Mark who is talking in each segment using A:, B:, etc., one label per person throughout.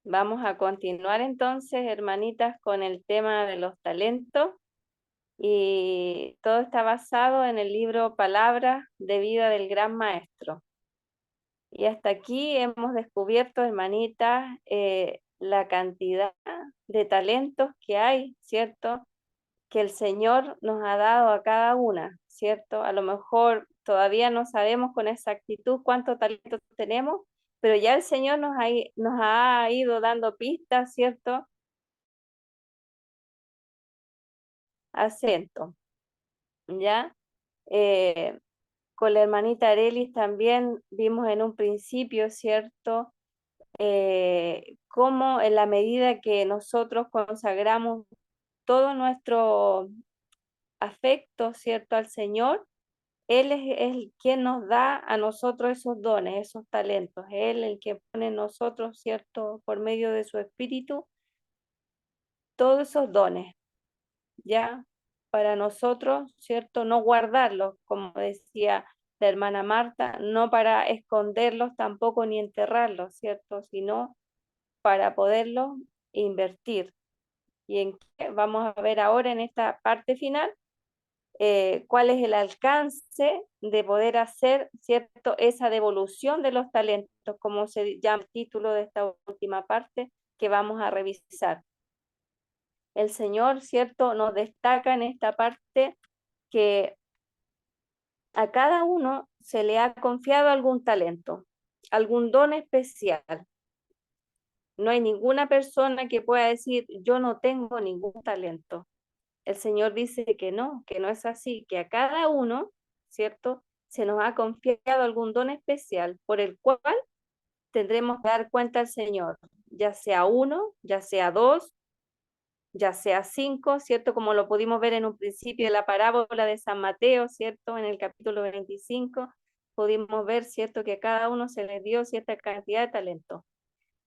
A: Vamos a continuar entonces, hermanitas, con el tema de los talentos y todo está basado en el libro Palabras de Vida del Gran Maestro. Y hasta aquí hemos descubierto, hermanitas, la cantidad de talentos que hay, ¿cierto? Que el Señor nos ha dado a cada una, ¿cierto? A lo mejor todavía no sabemos con exactitud cuántos talentos tenemos, pero ya el Señor nos ha ido dando pistas, ¿cierto? Acento, ¿ya? Eh, con la hermanita Arelis también vimos en un principio, ¿cierto? Cómo en la medida que nosotros consagramos todo nuestro afecto, ¿cierto? Al Señor, Él es quien nos da a nosotros esos dones, esos talentos. Él el que pone en nosotros, ¿cierto? Por medio de su Espíritu, todos esos dones, ¿ya? Para nosotros, ¿cierto? No guardarlos, como decía la hermana Marta, no para esconderlos tampoco ni enterrarlos, ¿cierto? Sino para poderlos invertir. Y en qué vamos a ver ahora en esta parte final cuál es el alcance de poder hacer, ¿cierto? Esa devolución de los talentos, como se llama el título de esta última parte que vamos a revisar. El Señor, ¿cierto? Nos destaca en esta parte que a cada uno se le ha confiado algún talento, algún don especial. No hay ninguna persona que pueda decir, yo no tengo ningún talento. El Señor dice que no es así, que a cada uno, ¿cierto? Se nos ha confiado algún don especial por el cual tendremos que dar cuenta al Señor, ya sea uno, ya sea dos, ya sea cinco, ¿cierto? Como lo pudimos ver en un principio de la parábola de San Mateo, ¿cierto? En el capítulo 25, pudimos ver, ¿cierto? Que a cada uno se le dio cierta cantidad de talento.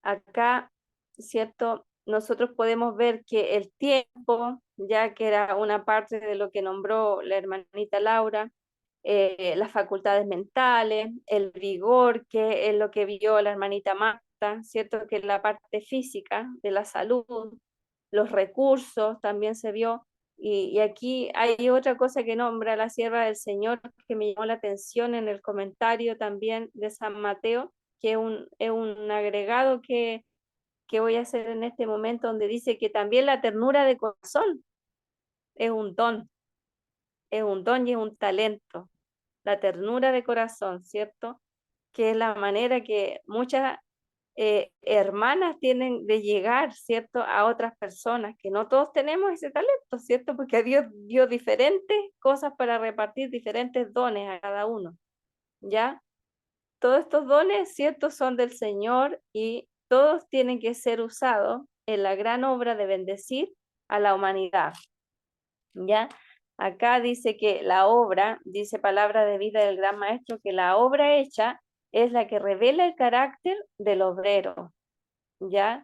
A: Acá, ¿cierto? Nosotros podemos ver que el tiempo, ya que era una parte de lo que nombró la hermanita Laura, las facultades mentales, el vigor, que es lo que vio la hermanita Marta, ¿cierto? Que es la parte física de la salud, los recursos también se vio. Y aquí hay otra cosa que nombra la sierva del Señor que me llamó la atención en el comentario también de San Mateo, que es un agregado que voy a hacer en este momento, donde dice que también la ternura de corazón es un don, es un don y es un talento. La ternura de corazón, ¿cierto? Que es la manera que muchas hermanas tienen de llegar, ¿cierto? A otras personas, que no todos tenemos ese talento, ¿cierto? Porque Dios dio diferentes cosas para repartir diferentes dones a cada uno, ¿ya? Todos estos dones, ¿cierto? Son del Señor y todos tienen que ser usados en la gran obra de bendecir a la humanidad, ¿ya? Acá dice que la obra, dice palabra de vida del gran maestro, que la obra hecha es la que revela el carácter del obrero, ¿ya?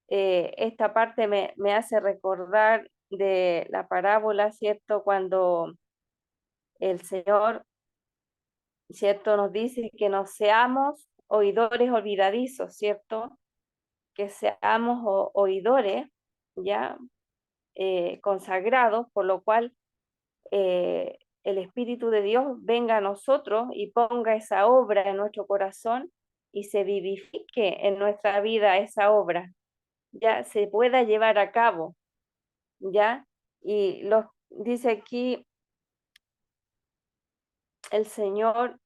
A: Esta parte me hace recordar de la parábola, ¿cierto? Cuando el Señor, ¿cierto? Nos dice que no seamos oidores olvidadizos, ¿cierto? Que seamos oidores, ¿ya? Consagrados, por lo cual el Espíritu de Dios venga a nosotros y ponga esa obra en nuestro corazón y se vivifique en nuestra vida esa obra, ya se pueda llevar a cabo, ¿ya? Y dice aquí el Señor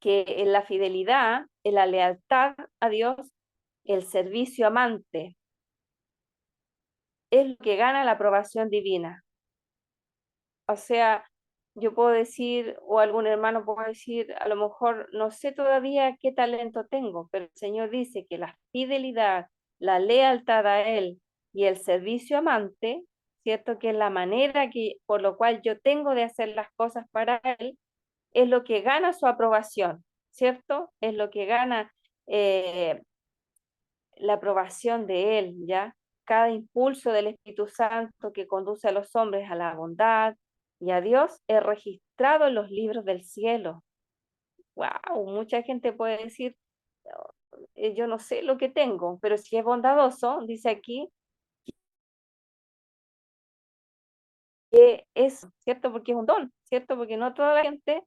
A: que en la fidelidad, en la lealtad a Dios, el servicio amante, es lo que gana la aprobación divina. O sea, yo puedo decir, o algún hermano puede decir, a lo mejor no sé todavía qué talento tengo, pero el Señor dice que la fidelidad, la lealtad a Él y el servicio amante, ¿cierto? Que es la manera por lo cual yo tengo de hacer las cosas para Él, es lo que gana su aprobación, ¿cierto? Es lo que gana eh, la aprobación de Él, ¿ya? Cada impulso del Espíritu Santo que conduce a los hombres a la bondad y a Dios es registrado en los libros del cielo. Wow, mucha gente puede decir, yo no sé lo que tengo, pero si es bondadoso, dice aquí, que es, ¿cierto? Porque es un don, ¿cierto? Porque no toda la gente,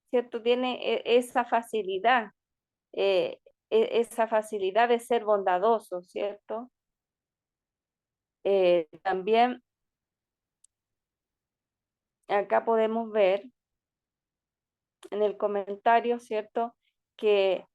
A: ¿cierto? Tiene esa facilidad, eh, esa facilidad de ser bondadoso, ¿cierto? También acá podemos ver en el comentario, ¿cierto? Que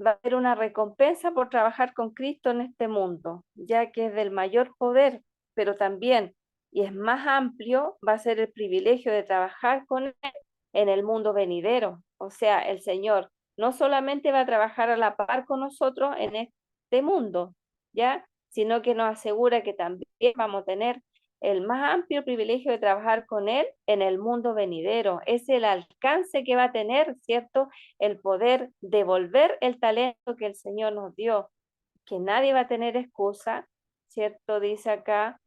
A: va a haber una recompensa por trabajar con Cristo en este mundo, ya que es del mayor poder, pero también, y es más amplio, va a ser el privilegio de trabajar con Él en el mundo venidero. O sea, el Señor no solamente va a trabajar a la par con nosotros en este mundo, ¿ya? Sino que nos asegura que también vamos a tener el más amplio privilegio de trabajar con Él en el mundo venidero. Es el alcance que va a tener, ¿cierto? El poder devolver el talento que el Señor nos dio, que nadie va a tener excusa, ¿cierto? Dice acá,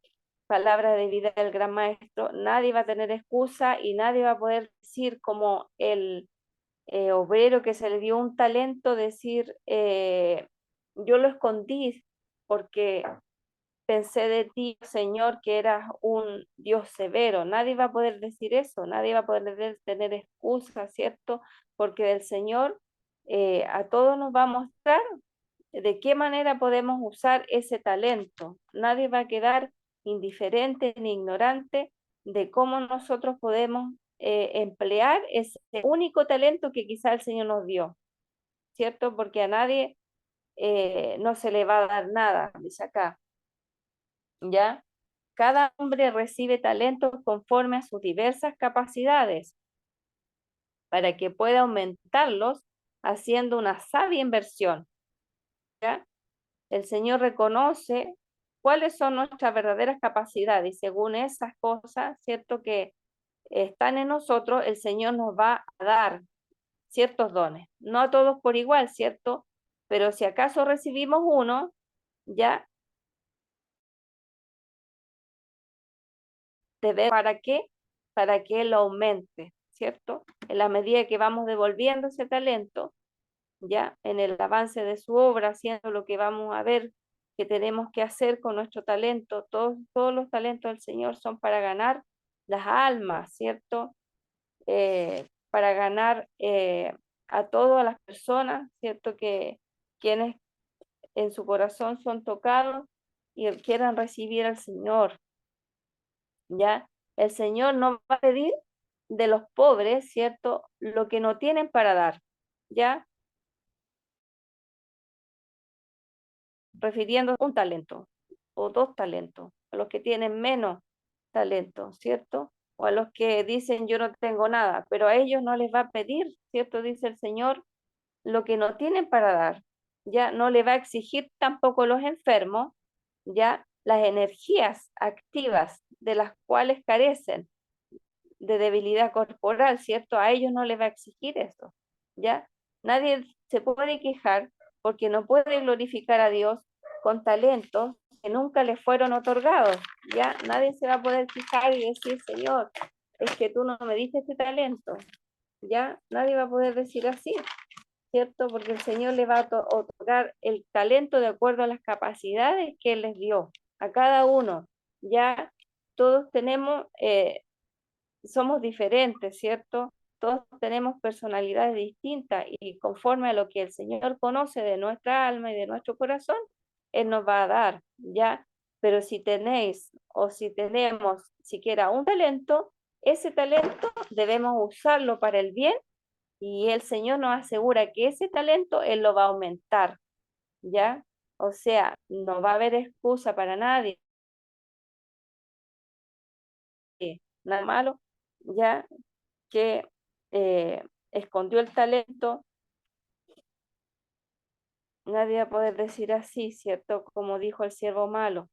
A: palabra de vida del gran maestro, nadie va a tener excusa y nadie va a poder decir como el obrero que se le dio un talento, decir, yo lo escondí porque pensé de ti, Señor, que eras un Dios severo. Nadie va a poder decir eso, nadie va a poder tener excusa, ¿cierto? Porque del Señor a todos nos va a mostrar de qué manera podemos usar ese talento. Nadie va a quedar indiferente ni ignorante de cómo nosotros podemos emplear ese único talento que quizá el Señor nos dio, ¿cierto? Porque a nadie no se le va a dar nada, dice acá, ¿ya? Cada hombre recibe talentos conforme a sus diversas capacidades para que pueda aumentarlos haciendo una sabia inversión, ¿ya? El Señor reconoce cuáles son nuestras verdaderas capacidades y según esas cosas, ¿cierto? Que están en nosotros, el Señor nos va a dar ciertos dones. No a todos por igual, ¿cierto? Pero si acaso recibimos uno, ya debe, ¿para qué? Para que Él lo aumente, ¿cierto? En la medida que vamos devolviendo ese talento, ya en el avance de su obra, haciendo lo que vamos a ver que tenemos que hacer con nuestro talento. Todos los talentos del Señor son para ganar las almas, ¿cierto? Para ganar a todas las personas, ¿cierto? Que quienes en su corazón son tocados y quieran recibir al Señor, ¿ya? El Señor no va a pedir de los pobres, ¿cierto? Lo que no tienen para dar, ¿ya? Refiriendo a un talento o dos talentos, a los que tienen menos talento, ¿cierto? O a los que dicen yo no tengo nada, pero a ellos no les va a pedir, ¿cierto? Dice el Señor, lo que no tienen para dar, ya no le va a exigir tampoco a los enfermos, ya las energías activas de las cuales carecen de debilidad corporal, ¿cierto? A ellos no les va a exigir eso, ¿ya? Nadie se puede quejar porque no puede glorificar a Dios con talentos que nunca le fueron otorgados, ¿ya? Nadie se va a poder quejar y decir, Señor, es que tú no me diste este talento, ¿ya? Nadie va a poder decir así, ¿cierto? Porque el Señor le va a otorgar el talento de acuerdo a las capacidades que Él les dio a cada uno, ¿ya? Todos tenemos somos diferentes, ¿cierto? Todos tenemos personalidades distintas y conforme a lo que el Señor conoce de nuestra alma y de nuestro corazón, Él nos va a dar, ¿ya? Pero si tenéis o si tenemos siquiera un talento, ese talento debemos usarlo para el bien y el Señor nos asegura que ese talento Él lo va a aumentar, ¿ya? O sea, no va a haber excusa para nadie, nada malo, ¿ya? Que escondió el talento, nadie va a poder decir así, ¿cierto? Como dijo el siervo malo.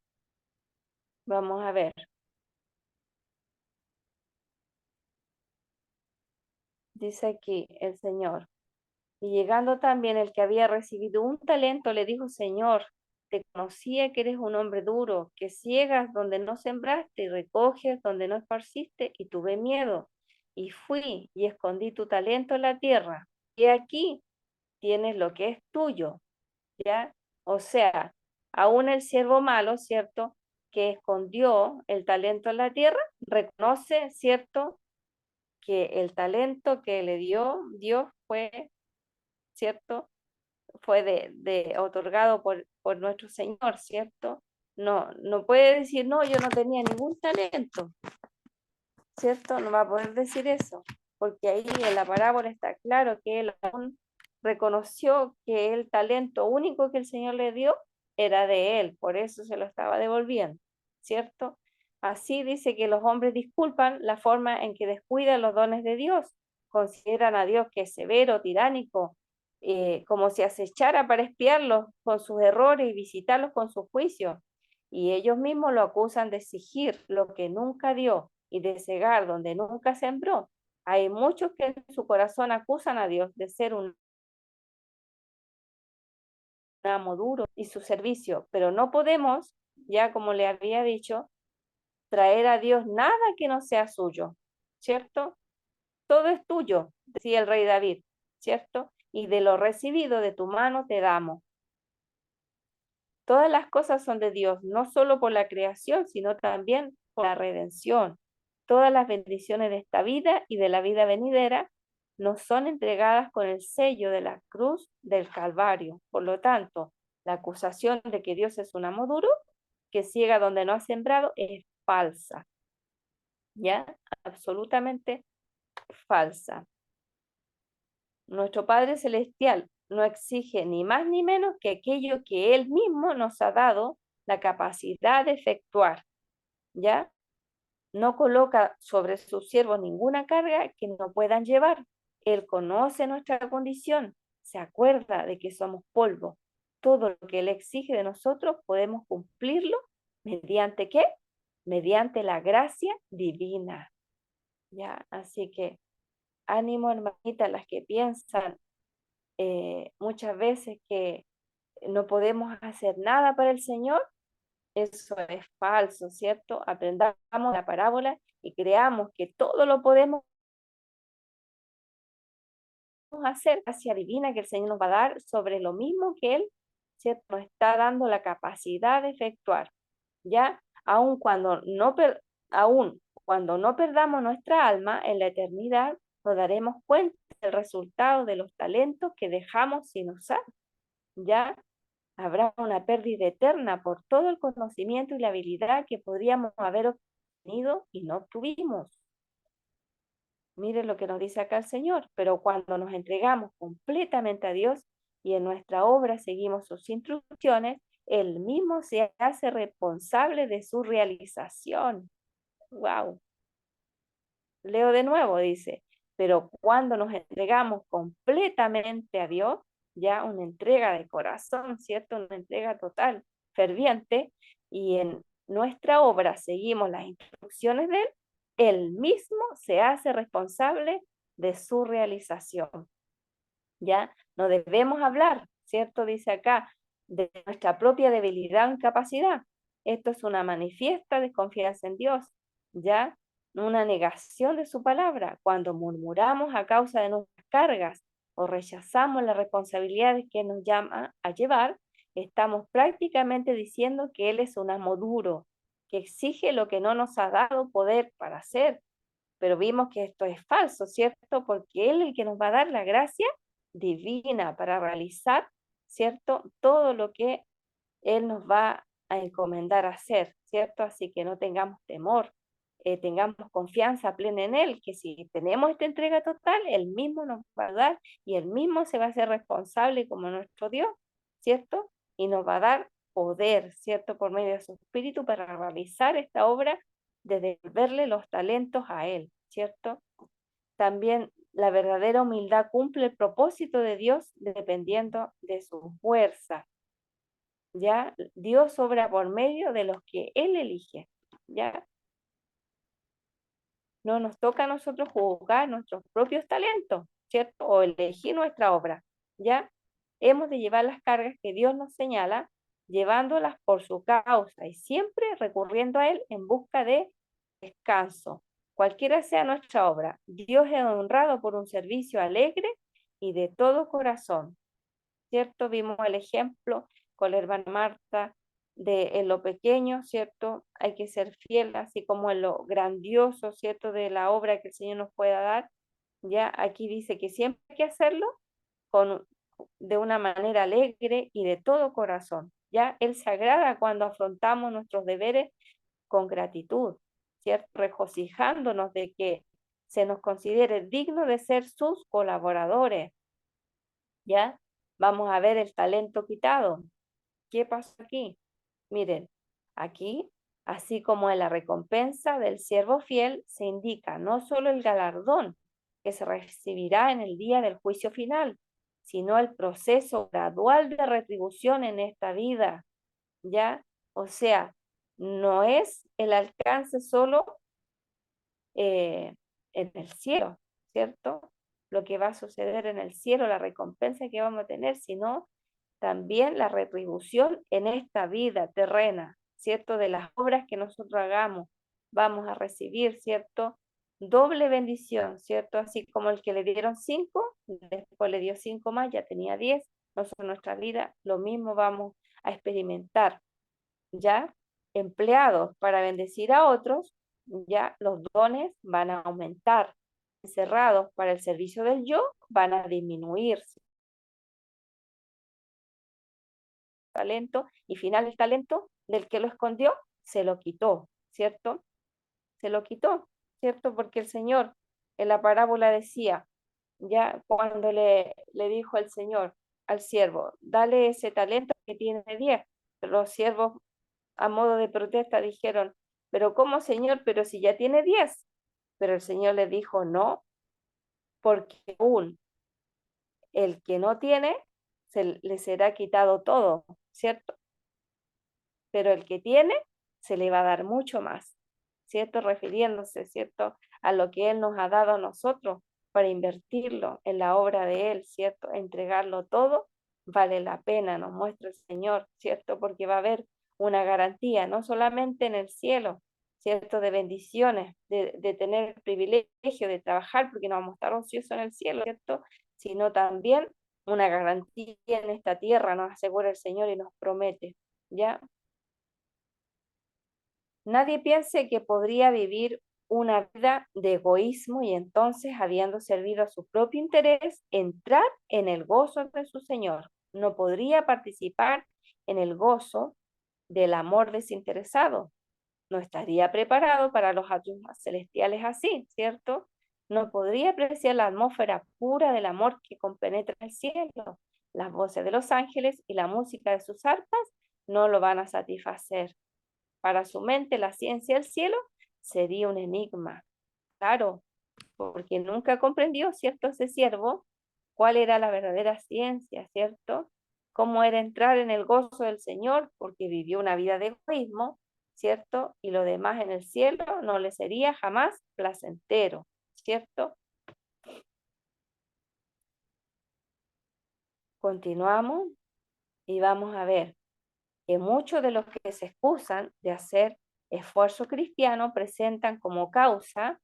A: Vamos a ver, dice aquí el Señor. Y llegando también el que había recibido un talento, le dijo, Señor, te conocía que eres un hombre duro, que ciegas donde no sembraste y recoges donde no esparciste, y tuve miedo. Y fui y escondí tu talento en la tierra. Y aquí tienes lo que es tuyo. ¿ya? O sea, aún el siervo malo, ¿cierto? Que escondió el talento en la tierra, reconoce, ¿cierto? Que el talento que le dio Dios fue, ¿cierto? Fue otorgado por nuestro Señor, ¿cierto? No, no puede decir, no, yo no tenía ningún talento, ¿cierto? No va a poder decir eso, porque ahí en la parábola está claro que él aún reconoció que el talento único que el Señor le dio era de él, por eso se lo estaba devolviendo, ¿cierto? Así dice que los hombres disculpan la forma en que descuidan los dones de Dios, consideran a Dios que es severo, tiránico, como si acechara para espiarlos con sus errores y visitarlos con sus juicios, y ellos mismos lo acusan de exigir lo que nunca dio y de cegar donde nunca sembró. Hay muchos que en su corazón acusan a Dios de ser un amo duro y su servicio, pero no podemos, ya como le había dicho, traer a Dios nada que no sea suyo, ¿cierto? Todo es tuyo, decía el rey David, ¿cierto? Y de lo recibido de tu mano te damos. Todas las cosas son de Dios, no solo por la creación, sino también por la redención. Todas las bendiciones de esta vida y de la vida venidera nos son entregadas con el sello de la cruz del Calvario. Por lo tanto, la acusación de que Dios es un amo duro, que ciega donde no ha sembrado, es falsa, ¿ya? Absolutamente falsa. Nuestro Padre Celestial no exige ni más ni menos que aquello que Él mismo nos ha dado la capacidad de efectuar, ¿ya? No coloca sobre sus siervos ninguna carga que no puedan llevar. Él conoce nuestra condición, se acuerda de que somos polvo. Todo lo que Él exige de nosotros podemos cumplirlo mediante ¿qué? Mediante la gracia divina, ¿ya? Así que ánimo, hermanitas, las que piensan muchas veces que no podemos hacer nada para el Señor, eso es falso, ¿cierto? Aprendamos la parábola y creamos que todo lo podemos hacer, gracia divina que el Señor nos va a dar sobre lo mismo que Él, ¿cierto? Nos está dando la capacidad de efectuar, ¿ya? Aun cuando no perdamos nuestra alma en la eternidad, nos daremos cuenta del resultado de los talentos que dejamos sin usar, ¿ya? Habrá una pérdida eterna por todo el conocimiento y la habilidad que podríamos haber obtenido y no obtuvimos. Mire lo que nos dice acá el Señor, pero cuando nos entregamos completamente a Dios y en nuestra obra seguimos sus instrucciones, Él mismo se hace responsable de su realización. ¡Wow! Leo de nuevo, dice, pero cuando nos entregamos completamente a Dios, ya una entrega de corazón, ¿cierto? Una entrega total, ferviente, y en nuestra obra seguimos las instrucciones de Él, Él mismo se hace responsable de su realización. ¿Ya? No debemos hablar, ¿cierto? Dice acá, de nuestra propia debilidad o incapacidad. Esto es una manifiesta desconfianza en Dios, ¿ya? Una negación de su palabra. Cuando murmuramos a causa de nuestras cargas o rechazamos las responsabilidades que nos llama a llevar, estamos prácticamente diciendo que Él es un amo duro, que exige lo que no nos ha dado poder para hacer. Pero vimos que esto es falso, ¿cierto? Porque Él es el que nos va a dar la gracia divina para realizar, ¿cierto? Todo lo que Él nos va a encomendar a hacer, ¿cierto? Así que no tengamos temor, tengamos confianza plena en Él, que si tenemos esta entrega total, Él mismo nos va a dar y Él mismo se va a hacer responsable como nuestro Dios, ¿cierto? Y nos va a dar poder, ¿cierto? Por medio de su Espíritu para realizar esta obra de devolverle los talentos a Él, ¿cierto? También la verdadera humildad cumple el propósito de Dios dependiendo de su fuerza. ¿Ya? Dios obra por medio de los que Él elige. ¿Ya? No nos toca a nosotros juzgar nuestros propios talentos, ¿cierto? O elegir nuestra obra. ¿Ya? Hemos de llevar las cargas que Dios nos señala, llevándolas por su causa y siempre recurriendo a Él en busca de descanso. Cualquiera sea nuestra obra, Dios es honrado por un servicio alegre y de todo corazón. ¿cierto? Vimos el ejemplo con la hermana Marta de en lo pequeño, ¿cierto? Hay que ser fiel, así como en lo grandioso, ¿cierto? De la obra que el Señor nos pueda dar. Ya aquí dice que siempre hay que hacerlo con, de una manera alegre y de todo corazón. Ya Él se agrada cuando afrontamos nuestros deberes con gratitud, ¿cierto? Regocijándonos de que se nos considere digno de ser sus colaboradores, ¿ya? Vamos a ver el talento quitado. ¿Qué pasó aquí? Miren, aquí, así como en la recompensa del siervo fiel, se indica no solo el galardón que se recibirá en el día del juicio final, sino el proceso gradual de retribución en esta vida, ¿ya? O sea, no es el alcance solo en el cielo, ¿cierto? Lo que va a suceder en el cielo, la recompensa que vamos a tener, sino también la retribución en esta vida terrena, ¿cierto? De las obras que nosotros hagamos, vamos a recibir, ¿cierto? Doble bendición, ¿cierto? Así como el que le dieron 5, después le dio 5 más, ya tenía 10, nosotros en nuestra vida lo mismo vamos a experimentar, ¿ya? Empleados para bendecir a otros, ya los dones van a aumentar. Encerrados para el servicio del yo, van a disminuir talento y final el talento del que lo escondió, se lo quitó, ¿cierto? Se lo quitó, ¿cierto? Porque el Señor en la parábola decía, ya cuando le dijo el Señor al siervo, dale ese talento que tiene 10, los siervos a modo de protesta dijeron, pero ¿cómo, Señor? Pero si ya tiene 10. Pero el Señor le dijo, no, porque aún el que no tiene, le será quitado todo, ¿cierto? Pero el que tiene, se le va a dar mucho más, ¿cierto? Refiriéndose, ¿cierto? A lo que Él nos ha dado a nosotros para invertirlo en la obra de Él, ¿cierto? Entregarlo todo, vale la pena, nos muestra el Señor, ¿cierto? Porque va a haber una garantía, no solamente en el cielo, ¿cierto? De bendiciones, de tener el privilegio de trabajar, porque no vamos a estar ociosos en el cielo, ¿cierto? Sino también una garantía en esta tierra, nos asegura el Señor y nos promete, ¿ya? Nadie piense que podría vivir una vida de egoísmo y entonces, habiendo servido a su propio interés, entrar en el gozo de su Señor. No podría participar en el gozo del amor desinteresado. No estaría preparado para los atrios celestiales así, ¿cierto? No podría apreciar la atmósfera pura del amor que compenetra el cielo. Las voces de los ángeles y la música de sus arpas no lo van a satisfacer. Para su mente, la ciencia del cielo sería un enigma. Claro, porque nunca comprendió, ¿cierto? Ese siervo, cuál era la verdadera ciencia, ¿cierto? Cómo era entrar en el gozo del Señor, porque vivió una vida de egoísmo, ¿cierto? Y lo demás en el cielo no le sería jamás placentero, ¿cierto? Continuamos y vamos a ver que muchos de los que se excusan de hacer esfuerzo cristiano presentan como causa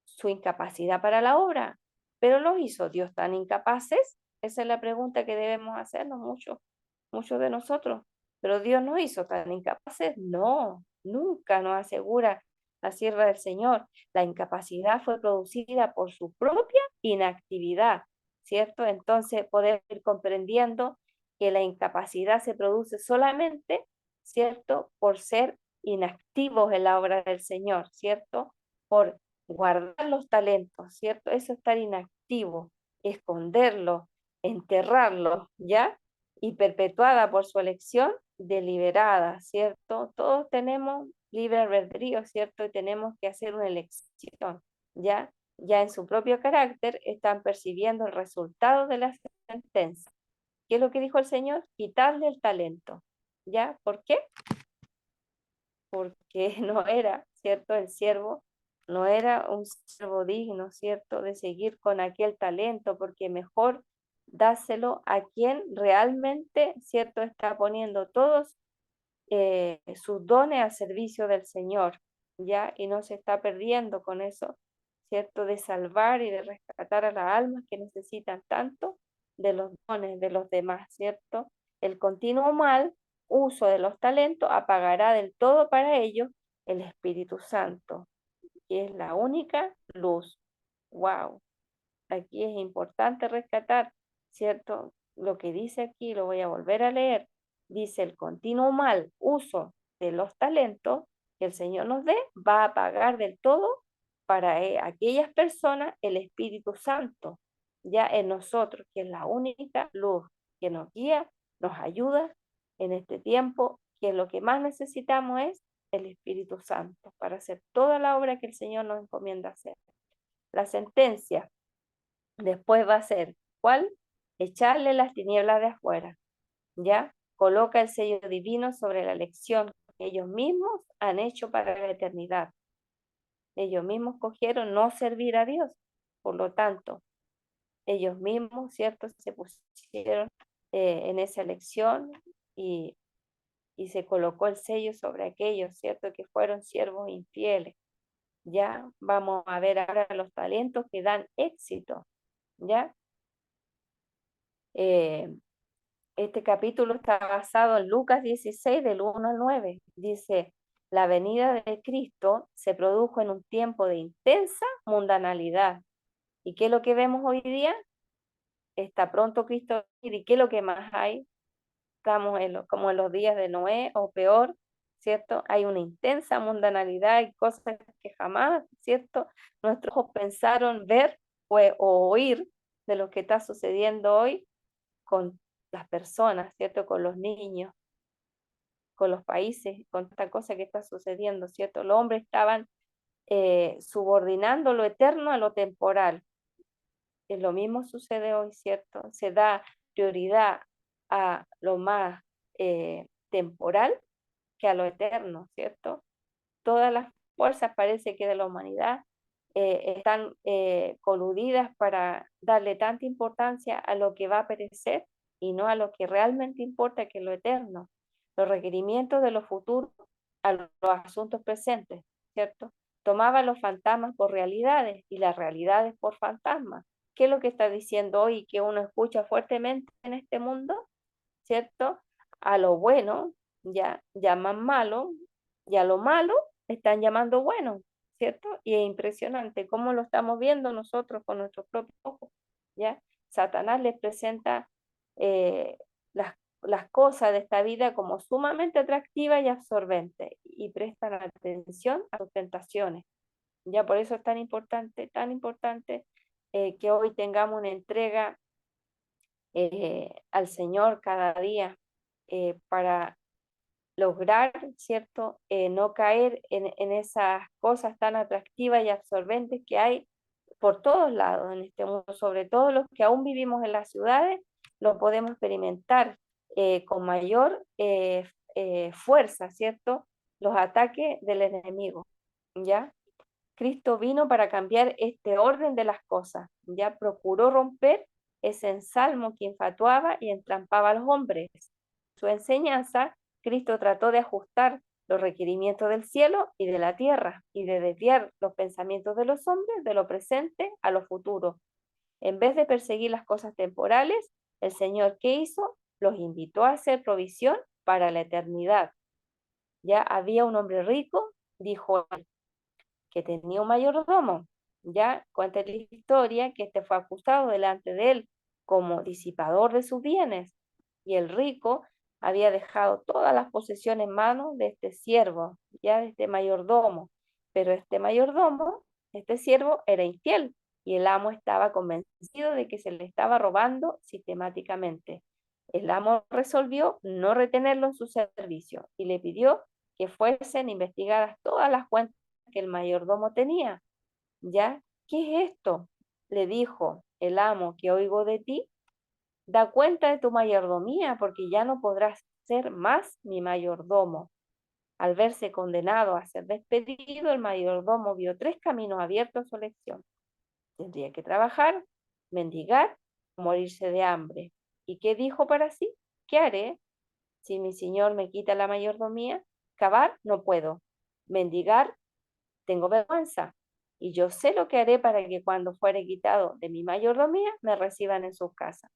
A: su incapacidad para la obra. ¿Pero los hizo Dios tan incapaces? Esa es la pregunta que debemos hacernos muchos de nosotros. ¿Pero Dios nos hizo tan incapaces? No, nunca nos asegura la sierva del Señor. La incapacidad fue producida por su propia inactividad, ¿cierto? Entonces podemos ir comprendiendo que la incapacidad se produce solamente, ¿cierto? Por ser inactivos en la obra del Señor, ¿cierto? Por guardar los talentos, ¿cierto? Eso es estar inactivo, esconderlos, enterrarlos, ¿ya? Y perpetuada por su elección deliberada, ¿cierto? Todos tenemos libre albedrío, ¿cierto? Y tenemos que hacer una elección, ¿ya? Ya en su propio carácter están percibiendo el resultado de la sentencia. ¿Qué es lo que dijo el Señor? Quitarle el talento, ¿ya? ¿Por qué? Porque no era, ¿cierto? El siervo no era un siervo digno, ¿cierto? De seguir con aquel talento, porque mejor dáselo a quien realmente, ¿cierto? Está poniendo todos sus dones al servicio del Señor, ¿ya? Y no se está perdiendo con eso, ¿cierto? De salvar y de rescatar a las almas que necesitan tanto, de los dones de los demás, ¿cierto? El continuo mal uso de los talentos apagará del todo para ellos el Espíritu Santo, que es la única luz. Wow, aquí es importante rescatar, ¿cierto? Lo que dice aquí, lo voy a volver a leer. Dice, el continuo mal uso de los talentos que el Señor nos dé va a apagar del todo para aquellas personas el Espíritu Santo, ya en nosotros, que es la única luz que nos guía, nos ayuda en este tiempo, que lo que más necesitamos es el Espíritu Santo para hacer toda la obra que el Señor nos encomienda hacer. La sentencia después va a ser, ¿cuál? Echarle las tinieblas de afuera, ¿ya? Coloca el sello divino sobre la elección que ellos mismos han hecho para la eternidad. Ellos mismos cogieron no servir a Dios, por lo tanto, ellos mismos, ¿cierto? Se pusieron en esa elección y, y se colocó el sello sobre aquellos, ¿cierto? Que fueron siervos infieles. Ya vamos a ver ahora los talentos que dan éxito, ¿ya? Eh, Este capítulo está basado en Lucas 16, del 1 al 9. Dice, la venida de Cristo se produjo en un tiempo de intensa mundanalidad. ¿Y qué es lo que vemos hoy día? Está pronto Cristo. ¿Y qué es lo que más hay? Estamos como en los días de Noé o peor, ¿cierto? Hay una intensa mundanalidad y cosas que jamás, ¿cierto? Nuestros ojos pensaron ver o oír de lo que está sucediendo hoy con las personas, ¿cierto? Con los niños, con los países, con esta cosa que está sucediendo, ¿cierto? Los hombres estaban subordinando lo eterno a lo temporal. Es lo mismo sucede hoy, ¿cierto? Se da prioridad a lo más temporal que a lo eterno, ¿cierto? Todas las fuerzas parece que de la humanidad están coludidas para darle tanta importancia a lo que va a perecer y no a lo que realmente importa, que es lo eterno. Los requerimientos de lo futuro a los asuntos presentes, ¿cierto? Tomaba los fantasmas por realidades y las realidades por fantasmas. ¿Qué es lo que está diciendo hoy que uno escucha fuertemente en este mundo? ¿Cierto? A lo bueno ya llaman malo y a lo malo están llamando bueno, ¿cierto? Y es impresionante cómo lo estamos viendo nosotros con nuestros propios ojos, ¿ya? Satanás les presenta eh, las cosas de esta vida como sumamente atractivas y absorbentes y prestan atención a sus tentaciones. Ya por eso es tan importante que hoy tengamos una entrega al Señor cada día para lograr, ¿cierto? No caer en esas cosas tan atractivas y absorbentes que hay por todos lados en este mundo, sobre todo los que aún vivimos en las ciudades, lo podemos experimentar con mayor fuerza, ¿cierto? Los ataques del enemigo, ¿ya? Cristo vino para cambiar este orden de las cosas, ya procuró romper ese ensalmo que infatuaba y entrampaba a los hombres. Su enseñanza, Cristo trató de ajustar los requerimientos del cielo y de la tierra y de desviar los pensamientos de los hombres de lo presente a lo futuro. En vez de perseguir las cosas temporales, el Señor, ¿qué hizo? Los invitó a hacer provisión para la eternidad. Ya había un hombre rico, dijo él, que tenía un mayordomo. Ya cuenta la historia que este fue acusado delante de él como disipador de sus bienes, y el rico había dejado todas las posesiones en manos de este siervo, ya de este mayordomo. Pero este mayordomo, este siervo, era infiel y el amo estaba convencido de que se le estaba robando sistemáticamente. El amo resolvió no retenerlo en su servicio y le pidió que fuesen investigadas todas las cuentas que el mayordomo tenía. ¿Ya? ¿Qué es esto? Le dijo el amo que oigo de ti. Da cuenta de tu mayordomía, porque ya no podrás ser más mi mayordomo. Al verse condenado a ser despedido, el mayordomo vio tres caminos abiertos a su elección. Tendría que trabajar, mendigar o morirse de hambre. ¿Y qué dijo para sí? ¿Qué haré si mi señor me quita la mayordomía? Cavar no puedo. Mendigar tengo vergüenza. Y yo sé lo que haré para que cuando fuere quitado de mi mayordomía me reciban en sus casas.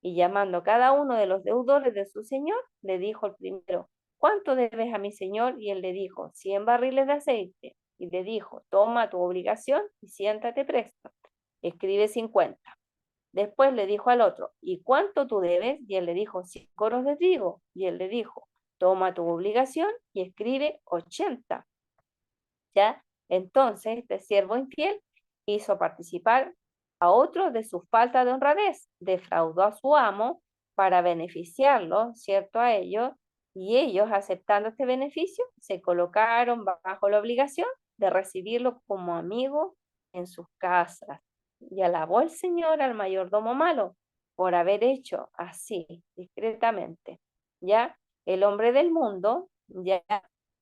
A: Y llamando cada uno de los deudores de su señor, le dijo el primero, ¿cuánto debes a mi señor? Y él le dijo, 100 barriles de aceite. Y le dijo, toma tu obligación y siéntate presto. Escribe 50. Después le dijo al otro, ¿y cuánto tú debes? Y él le dijo, 100 coros de trigo. Y él le dijo, toma tu obligación y escribe 80. ¿Ya? Entonces, este siervo infiel hizo participar a otro de su falta de honradez, defraudó a su amo para beneficiarlo, ¿cierto? A ellos, y ellos, aceptando este beneficio, se colocaron bajo la obligación de recibirlo como amigo en sus casas. Y alabó el Señor al mayordomo malo por haber hecho así, discretamente. ¿Ya? El hombre del mundo, ya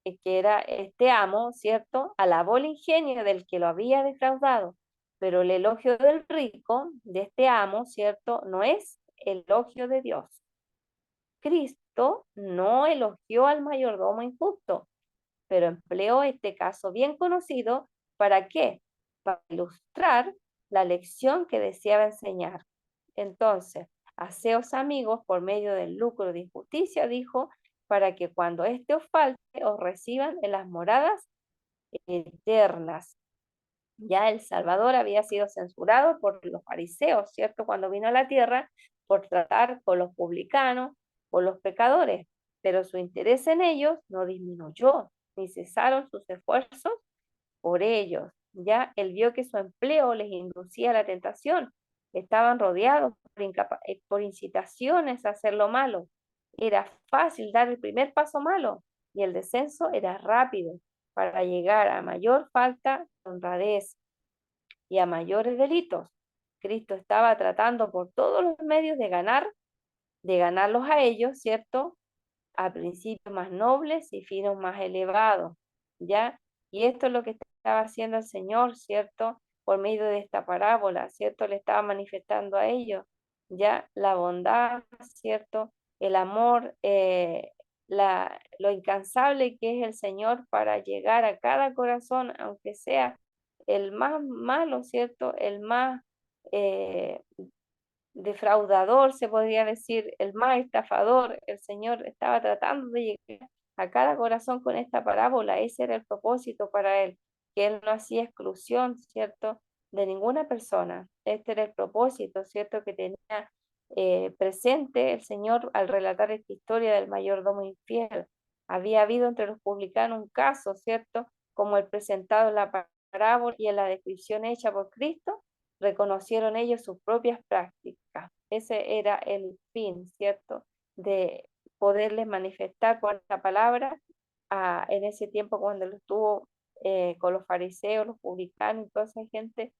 A: que era este amo, ¿cierto? Alabó el ingenio del que lo había defraudado, pero el elogio del rico, de este amo, ¿cierto? No es el elogio de Dios. Cristo no elogió al mayordomo injusto, pero empleó este caso bien conocido, ¿para qué? Para ilustrar la lección que deseaba enseñar. Entonces, haceos amigos por medio del lucro de injusticia, dijo, para que cuando éste os falte, os reciban en las moradas eternas. Ya el Salvador había sido censurado por los fariseos, ¿cierto? Cuando vino a la tierra, por tratar con los publicanos, con los pecadores, pero su interés en ellos no disminuyó, ni cesaron sus esfuerzos por ellos. Ya él vio que su empleo les inducía a la tentación. Estaban rodeados por incitaciones a hacer lo malo. Era fácil dar el primer paso malo y el descenso era rápido para llegar a mayor falta de honradez y a mayores delitos. Cristo estaba tratando por todos los medios de ganarlos a ellos, ¿cierto? A principios más nobles y finos más elevados, ¿ya? Y esto es lo que estaba haciendo el Señor, ¿cierto? Por medio de esta parábola, ¿cierto? Le estaba manifestando a ellos, ¿ya? La bondad, ¿cierto? El amor, lo incansable que es el Señor para llegar a cada corazón, aunque sea el más malo, ¿cierto? El más eh, defraudador, se podría decir, el más estafador. El Señor estaba tratando de llegar a cada corazón con esta parábola. Ese era el propósito para él, que él no hacía exclusión, ¿cierto?, de ninguna persona. Este era el propósito, ¿cierto?, que tenía presente el Señor al relatar esta historia del mayordomo infiel. Había habido entre los publicanos un caso, ¿cierto?, como el presentado en la parábola y en la descripción hecha por Cristo, reconocieron ellos sus propias prácticas. Ese era el fin, ¿cierto? De poderles manifestar por esta palabra en ese tiempo cuando lo estuvo con los fariseos, los publicanos y toda esa gente,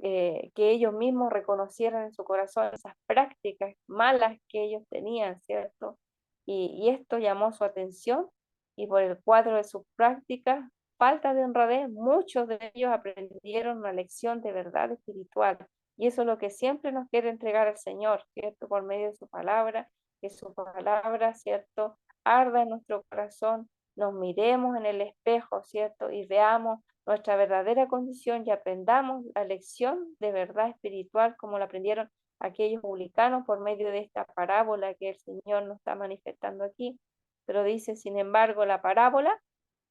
A: que ellos mismos reconocieran en su corazón esas prácticas malas que ellos tenían, ¿cierto? Y esto llamó su atención y por el cuadro de sus prácticas, falta de honradez, muchos de ellos aprendieron una lección de verdad espiritual. Y eso es lo que siempre nos quiere entregar el Señor, ¿cierto? Por medio de su palabra, que su palabra, ¿cierto?, arda en nuestro corazón, nos miremos en el espejo, ¿cierto? Y veamos nuestra verdadera condición y aprendamos la lección de verdad espiritual como la aprendieron aquellos publicanos por medio de esta parábola que el Señor nos está manifestando aquí. Pero dice, sin embargo, la parábola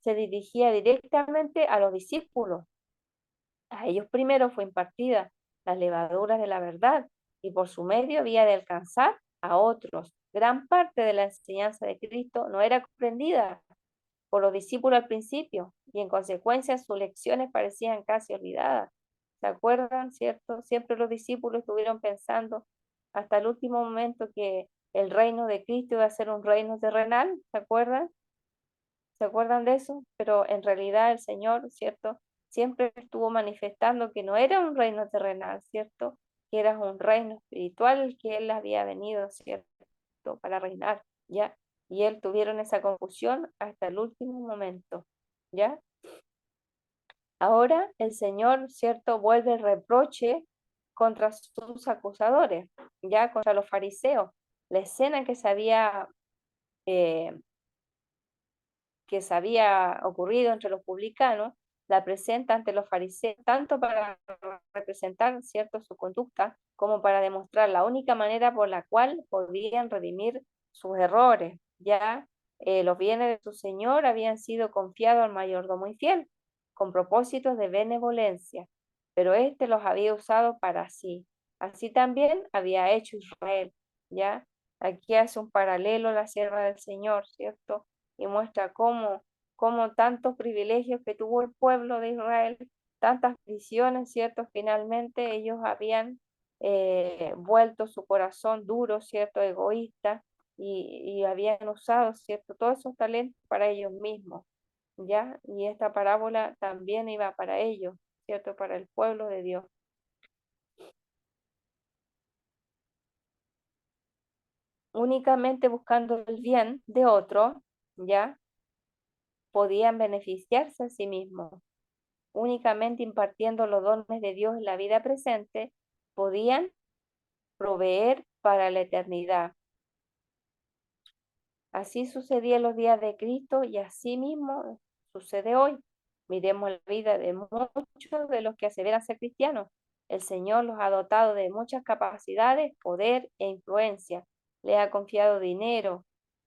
A: se dirigía directamente a los discípulos. A ellos primero fue impartida las levaduras de la verdad y por su medio había de alcanzar a otros. Gran parte de la enseñanza de Cristo no era comprendida por los discípulos al principio y en consecuencia sus lecciones parecían casi olvidadas. ¿Se acuerdan, cierto? Siempre los discípulos estuvieron pensando hasta el último momento que el reino de Cristo iba a ser un reino terrenal, ¿se acuerdan? ¿Se acuerdan de eso? Pero en realidad el Señor, ¿cierto? Siempre estuvo manifestando que no era un reino terrenal, ¿cierto? Que era un reino espiritual el que Él había venido, ¿cierto? Para reinar, ¿ya? Y Él tuvieron esa confusión hasta el último momento, ¿ya? Ahora el Señor, ¿cierto? Vuelve el reproche contra sus acusadores, ¿ya? Contra los fariseos. La escena eh, que se había ocurrido entre los publicanos la presenta ante los fariseos, tanto para representar, ¿cierto?, su conducta, como para demostrar la única manera por la cual podían redimir sus errores. Ya los bienes de su señor habían sido confiados al mayordomo infiel, con propósitos de benevolencia, pero éste los había usado para sí. Así también había hecho Israel, ¿ya? Aquí hace un paralelo la sierva del Señor, ¿cierto? Y muestra cómo tantos privilegios que tuvo el pueblo de Israel, tantas visiones, ¿cierto? Finalmente ellos habían vuelto su corazón duro, ¿cierto? Egoísta, y habían usado, ¿cierto? Todos esos talentos para ellos mismos, ¿ya? Y esta parábola también iba para ellos, ¿cierto? Para el pueblo de Dios. Únicamente buscando el bien de otro, ¿ya? Podían beneficiarse a sí mismos. Únicamente impartiendo los dones de Dios en la vida presente, podían proveer para la eternidad. Así sucedía en los días de Cristo y así mismo sucede hoy. Miremos la vida de muchos de los que aseveran ser cristianos. El Señor los ha dotado de muchas capacidades, poder e influencia. Les ha confiado dinero,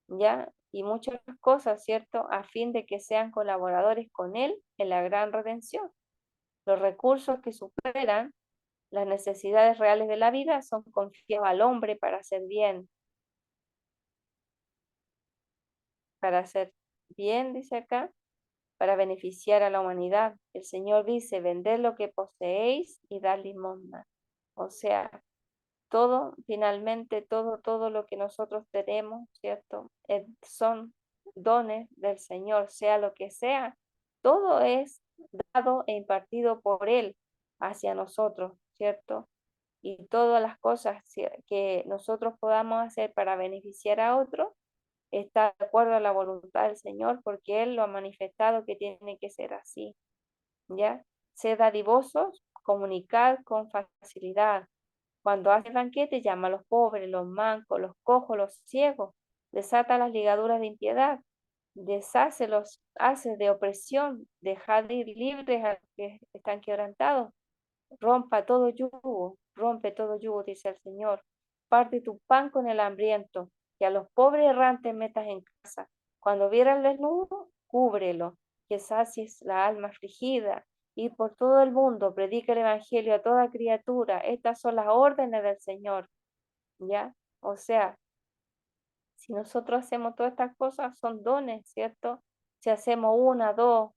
A: ¿ya? Y muchas cosas, ¿cierto? A fin de que sean colaboradores con Él en la gran redención. Los recursos que superan las necesidades reales de la vida son confiados al hombre para hacer bien, dice acá, para beneficiar a la humanidad. El Señor dice, vended lo que poseéis y dar limosna. O sea, todo, finalmente, todo lo que nosotros tenemos, ¿cierto? Son dones del Señor, sea lo que sea. Todo es dado e impartido por Él hacia nosotros, ¿cierto? Y todas las cosas que nosotros podamos hacer para beneficiar a otros está de acuerdo a la voluntad del Señor, porque Él lo ha manifestado que tiene que ser así, ¿ya? Sed dadivosos, comunicad con facilidad. Cuando hace banquete, llama a los pobres, los mancos, los cojos, los ciegos, desata las ligaduras de impiedad, deshace los haces de opresión, dejad ir libres a los que están quebrantados, rompe todo yugo, dice el Señor. Parte tu pan con el hambriento, que a los pobres errantes metas en casa. Cuando vieras al desnudo, cúbrelo, que sacies la alma afligida. Y por todo el mundo predica el evangelio a toda criatura. Estas son las órdenes del Señor, ¿ya? O sea, si nosotros hacemos todas estas cosas, son dones, ¿cierto? Si hacemos una, dos,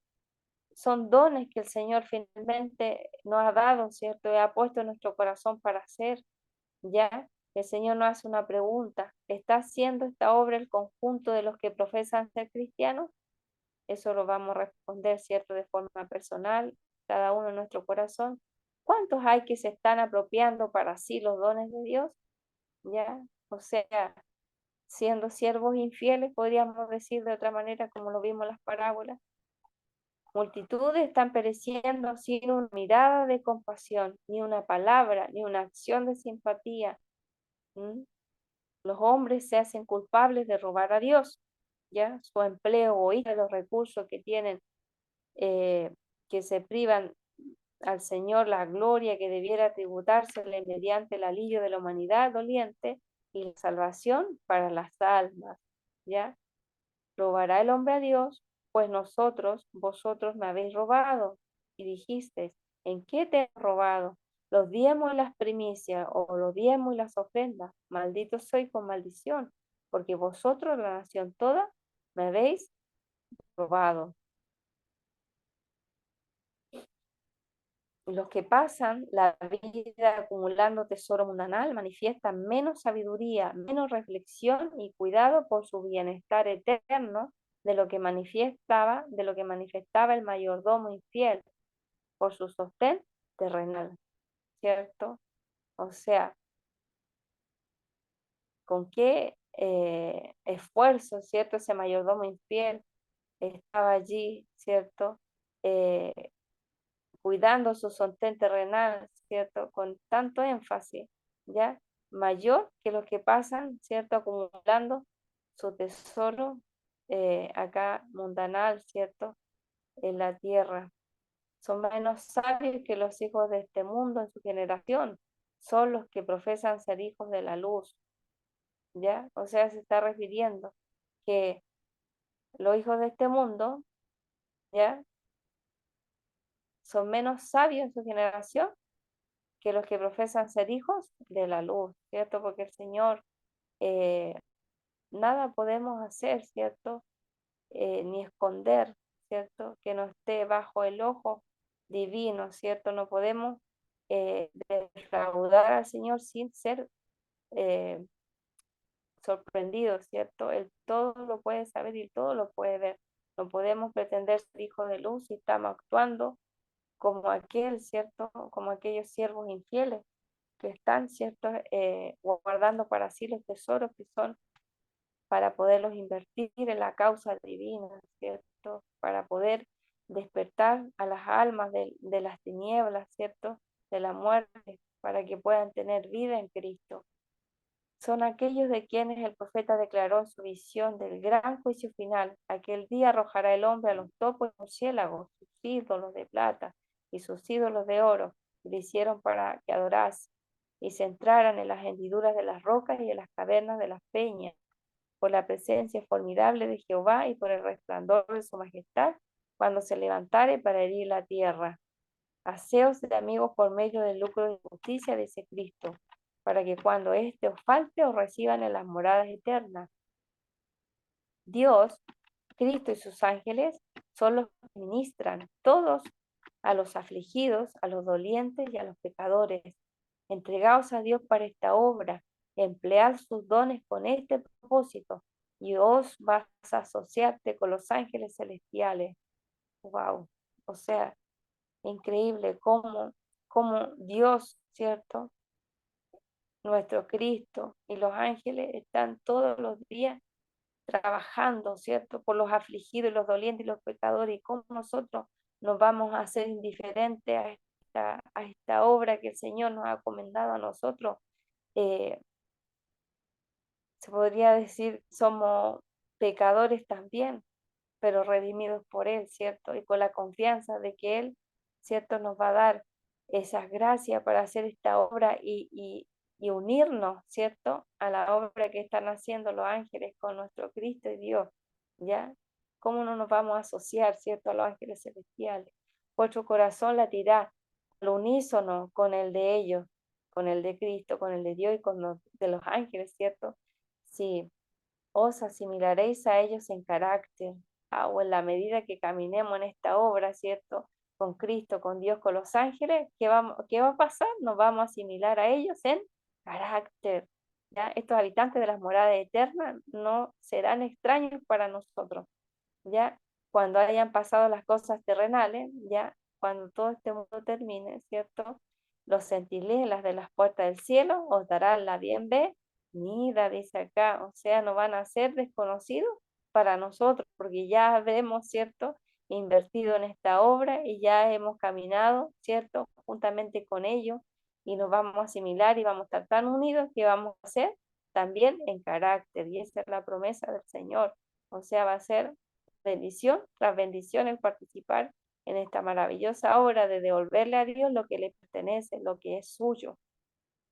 A: son dones que el Señor finalmente nos ha dado, ¿cierto? Y ha puesto en nuestro corazón para hacer, ¿ya? El Señor nos hace una pregunta: ¿está haciendo esta obra el conjunto de los que profesan ser cristianos? Eso lo vamos a responder, ¿cierto? De forma personal, cada uno en nuestro corazón. ¿Cuántos hay que se están apropiando para sí los dones de Dios? ¿Ya? O sea, siendo siervos infieles, podríamos decir de otra manera, como lo vimos en las parábolas. Multitudes están pereciendo sin una mirada de compasión, ni una palabra, ni una acción de simpatía. ¿Mm? Los hombres se hacen culpables de robar a Dios, ¿ya? Su empleo o de los recursos que tienen, que se privan al Señor la gloria que debiera tributársele mediante el alivio de la humanidad doliente y la salvación para las almas, ¿ya? ¿Robará el hombre a Dios? Pues vosotros me habéis robado. Y dijisteis, ¿en qué te he robado? Los diezmos y las primicias, o los diezmos y las ofrendas. Maldito soy con maldición, porque vosotros, la nación toda, me habéis robado. Los que pasan la vida acumulando tesoro mundanal manifiestan menos sabiduría, menos reflexión y cuidado por su bienestar eterno de lo que manifestaba el mayordomo infiel por su sostén terrenal, ¿cierto? O sea, con qué esfuerzo, ¿cierto? Ese mayordomo infiel estaba allí, ¿cierto? Eh, Cuidando su sostén terrenal, ¿cierto? Con tanto énfasis, ¿ya? Mayor que los que pasan, ¿cierto? Acumulando su tesoro acá mundanal, ¿cierto? En la tierra. son menos sabios que los hijos de este mundo en su generación, son los que profesan ser hijos de la luz, ¿ya? O sea, se está refiriendo que los hijos de este mundo, ¿ya? Son menos sabios en su generación que los que profesan ser hijos de la luz, ¿cierto? Porque el Señor, eh, nada podemos hacer, ¿cierto? Ni esconder, ¿cierto? Que no esté bajo el ojo divino, ¿cierto? No podemos defraudar al Señor sin ser eh, sorprendidos, ¿cierto? Él todo lo puede saber y todo lo puede ver. No podemos pretender ser hijos de luz si estamos actuando como aquel, ¿cierto? Como aquellos siervos infieles que están, ¿cierto? Guardando para sí los tesoros que son para poderlos invertir en la causa divina, ¿cierto? Para poder despertar a las almas de las tinieblas, ¿cierto? De la muerte, para que puedan tener vida en Cristo. Son aquellos de quienes el profeta declaró en su visión del gran juicio final: aquel día arrojará el hombre a los topos y murciélagos, sus ídolos de plata y sus ídolos de oro, que le hicieron para que adorase, y se entraran en las hendiduras de las rocas y en las cavernas de las peñas, por la presencia formidable de Jehová y por el resplandor de su majestad, cuando se levantare para herir la tierra. Haceos de amigos por medio del lucro de justicia, dice Cristo, para que cuando éste os falte os reciban en las moradas eternas. Dios, Cristo y sus ángeles son los que ministran todos a los afligidos, a los dolientes y a los pecadores. Entregaos a Dios para esta obra, emplead sus dones con este propósito y os vas a asociarte con los ángeles celestiales. Wow, o sea, increíble cómo Dios, ¿cierto? Nuestro Cristo y los ángeles están todos los días trabajando, ¿cierto? Por los afligidos, los dolientes y los pecadores, y cómo nosotros nos vamos a hacer indiferentes a esta obra que el Señor nos ha encomendado a nosotros. Eh, Se podría decir, somos pecadores también, pero redimidos por Él, ¿cierto? Y con la confianza de que Él, ¿cierto?, nos va a dar esas gracias para hacer esta obra y unirnos, ¿cierto?, a la obra que están haciendo los ángeles con nuestro Cristo y Dios, ¿ya? ¿Cómo no nos vamos a asociar, ¿cierto?, a los ángeles celestiales? Vuestro corazón latirá al unísono con el de ellos, con el de Cristo, con el de Dios y con los de los ángeles, ¿cierto? Sí, os asimilaréis a ellos en carácter, o en la medida que caminemos en esta obra, ¿cierto? Con Cristo, con Dios, con los ángeles, qué va a pasar? Nos vamos a asimilar a ellos en carácter, ¿ya? Estos habitantes de las moradas eternas no serán extraños para nosotros, ¿ya? Cuando hayan pasado las cosas terrenales, ¿ya? Cuando todo este mundo termine, ¿cierto? Los centinelas de las puertas del cielo os darán la bienvenida, dice acá, o sea, no van a ser desconocidos para nosotros, porque ya hemos, ¿cierto?, invertido en esta obra y ya hemos caminado, ¿cierto?, juntamente con ellos, y nos vamos a asimilar y vamos a estar tan unidos que vamos a ser también en carácter, y esa es la promesa del Señor, o sea, va a ser bendición tras bendición el participar en esta maravillosa obra de devolverle a Dios lo que le pertenece, lo que es suyo.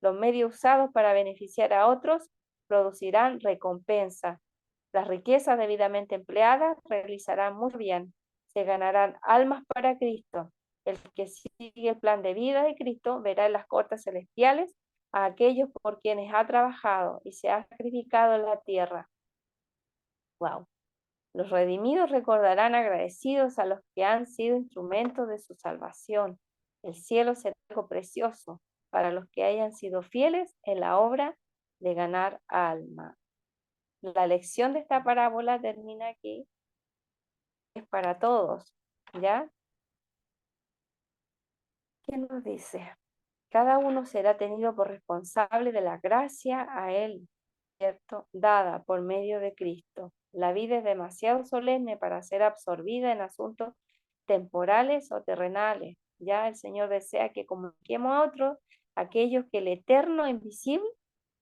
A: Los medios usados para beneficiar a otros producirán recompensa. Las riquezas debidamente empleadas realizarán muy bien. Se ganarán almas para Cristo. El que sigue el plan de vida de Cristo verá en las cortes celestiales a aquellos por quienes ha trabajado y se ha sacrificado en la tierra. Wow. Los redimidos recordarán agradecidos a los que han sido instrumentos de su salvación. El cielo será algo precioso para los que hayan sido fieles en la obra de ganar alma. La lección de esta parábola termina aquí, es para todos, ¿ya? ¿Qué nos dice? Cada uno será tenido por responsable de la gracia a él, ¿cierto?, dada por medio de Cristo. La vida es demasiado solemne para ser absorbida en asuntos temporales o terrenales. Ya el Señor desea que comuniquemos a otros aquellos que el eterno invisible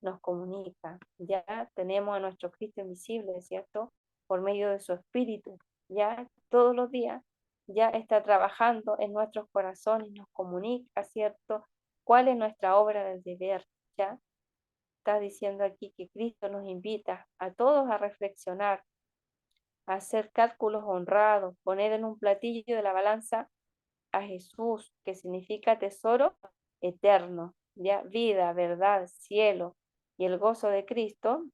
A: nos comunica. Ya tenemos a nuestro Cristo invisible, ¿cierto?, por medio de su Espíritu. Ya todos los días ya está trabajando en nuestros corazones, nos comunica, ¿cierto? ¿Cuál es nuestra obra del deber? ¿Ya? Está diciendo aquí que Cristo nos invita a todos a reflexionar, a hacer cálculos honrados, poner en un platillo de la balanza a Jesús, que significa tesoro eterno, ya vida, verdad, cielo y el gozo de Cristo.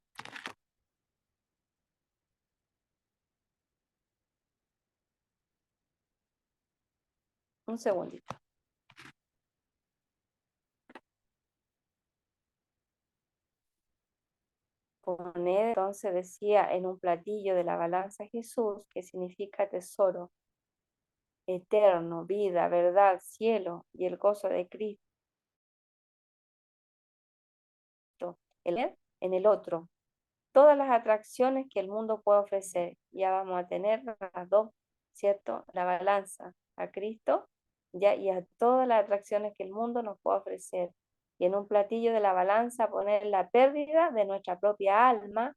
A: Un segundito. Poner, entonces decía, en un platillo de la balanza a Jesús, que significa tesoro eterno, vida, verdad, cielo y el gozo de Cristo, en el otro. Todas las atracciones que el mundo puede ofrecer. Ya vamos a tener las dos, ¿cierto? La balanza a Cristo, ya, y a todas las atracciones que el mundo nos puede ofrecer. Y en un platillo de la balanza poner la pérdida de nuestra propia alma,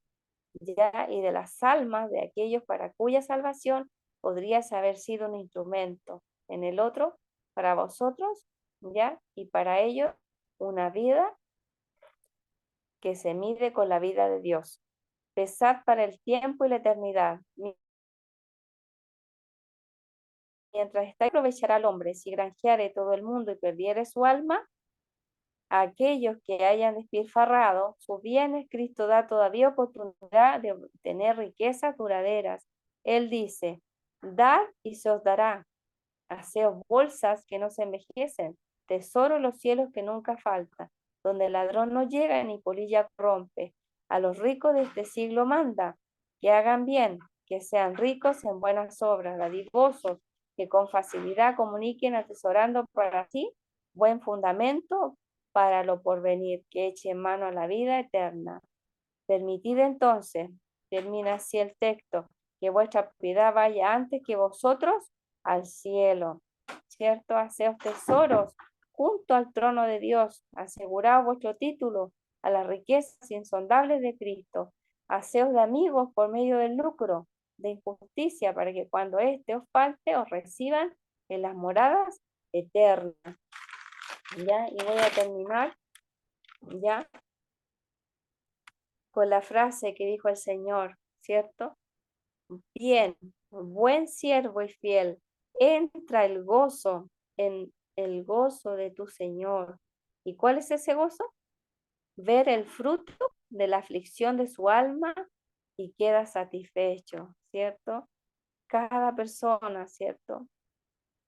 A: ya, y de las almas de aquellos para cuya salvación podrías haber sido un instrumento. En el otro, para vosotros, ya, y para ellos, una vida que se mide con la vida de Dios. Pesad para el tiempo y la eternidad. Mientras está, aprovechará al hombre si granjeare todo el mundo y perdiere su alma. A aquellos que hayan despilfarrado sus bienes, Cristo da todavía oportunidad de obtener riquezas duraderas. Él dice, dad y se os dará. Haceos bolsas que no se envejecen, tesoro en los cielos que nunca falta, donde el ladrón no llega ni polilla rompe. A los ricos de este siglo manda, que hagan bien, que sean ricos en buenas obras, dadivosos, que con facilidad comuniquen atesorando para sí buen fundamento para lo porvenir, que echen mano a la vida eterna. Permitid entonces, termina así el texto, que vuestra propiedad vaya antes que vosotros al cielo, ¿cierto? Haceos tesoros junto al trono de Dios, aseguraos vuestro título a las riquezas insondables de Cristo, haceos de amigos por medio del lucro, de injusticia, para que cuando éste os falte, os reciban en las moradas eternas. ¿Ya? Y voy a terminar, ¿ya? Con la frase que dijo el Señor, ¿cierto? Bien, buen siervo y fiel, entra el gozo en el gozo de tu Señor. ¿Y cuál es ese gozo? Ver el fruto de la aflicción de su alma y queda satisfecho, ¿cierto? Cada persona, ¿cierto?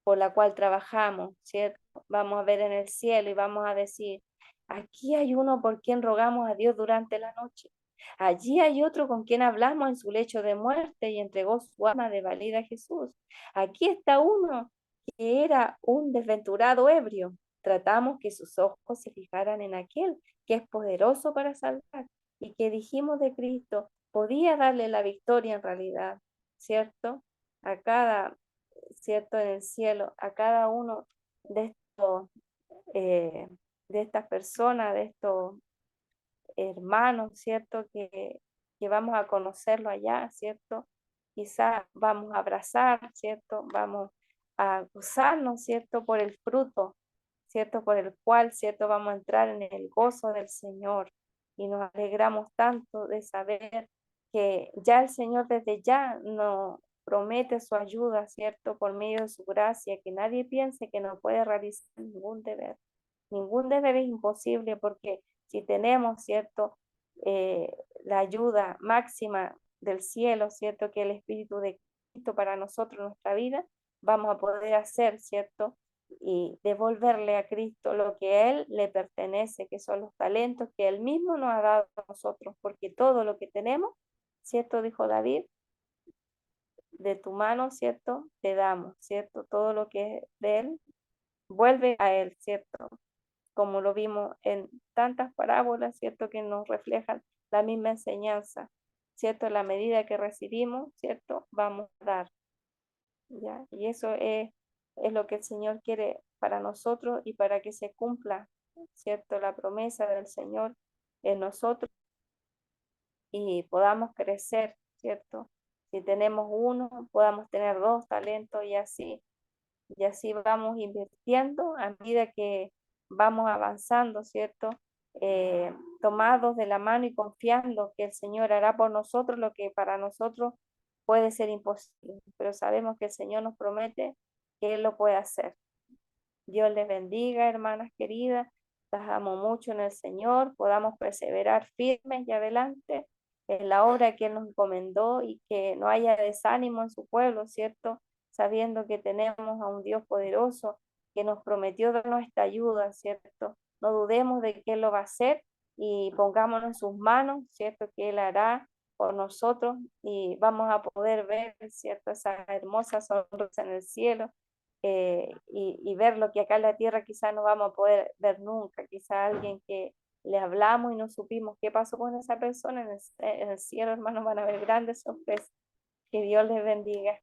A: Por la cual trabajamos, ¿cierto? Vamos a ver en el cielo y vamos a decir, aquí hay uno por quien rogamos a Dios durante la noche. Allí hay otro con quien hablamos en su lecho de muerte y entregó su alma de valida a Jesús. Aquí está uno que era un desventurado ebrio. Tratamos que sus ojos se fijaran en aquel que es poderoso para salvar y que dijimos de Cristo podía darle la victoria en realidad, ¿cierto? A cada, ¿cierto? En el cielo, a cada uno de estos, eh, de estas personas, de estos hermanos, ¿cierto? Que vamos a conocerlo allá, ¿cierto? Quizá vamos a abrazar, ¿cierto? Vamos a gozarnos, ¿cierto? Por el fruto, ¿cierto? Por el cual, ¿cierto? Vamos a entrar en el gozo del Señor y nos alegramos tanto de saber que ya el Señor desde ya nos promete su ayuda, ¿cierto? Por medio de su gracia, que nadie piense que no puede realizar ningún deber. Ningún deber es imposible porque si tenemos, ¿cierto? Eh, la ayuda máxima del cielo, ¿cierto? Que el Espíritu de Cristo para nosotros, nuestra vida, vamos a poder hacer, ¿cierto? Y devolverle a Cristo lo que a Él le pertenece, que son los talentos que Él mismo nos ha dado a nosotros, porque todo lo que tenemos, ¿cierto? Dijo David, de tu mano, ¿cierto? Te damos, ¿cierto? Todo lo que es de Él, vuelve a Él, ¿cierto? Como lo vimos en tantas parábolas, ¿cierto? Que nos reflejan la misma enseñanza, ¿cierto? La medida que recibimos, ¿cierto? Vamos a dar, ¿ya? Y eso es lo que el Señor quiere para nosotros y para que se cumpla, ¿cierto? La promesa del Señor en nosotros y podamos crecer, ¿cierto? Si tenemos uno, podamos tener dos talentos y así vamos invirtiendo a medida que vamos avanzando, ¿cierto? Tomados de la mano y confiando que el Señor hará por nosotros lo que para nosotros puede ser imposible, pero sabemos que el Señor nos promete que Él lo puede hacer. Dios les bendiga, hermanas queridas. Las amo mucho en el Señor. Podamos perseverar firmes y adelante en la obra que Él nos encomendó y que no haya desánimo en su pueblo, ¿cierto? Sabiendo que tenemos a un Dios poderoso que nos prometió darnos esta ayuda, ¿cierto? No dudemos de que Él lo va a hacer y pongámonos en sus manos, ¿cierto? Que Él hará por nosotros y vamos a poder ver, ¿cierto? Esa hermosa sonrisa en el cielo y ver lo que acá en la tierra quizás no vamos a poder ver nunca, quizás alguien que le hablamos y no supimos qué pasó con esa persona, en el cielo, hermanos, van a ver grandes sorpresas. Que Dios les bendiga.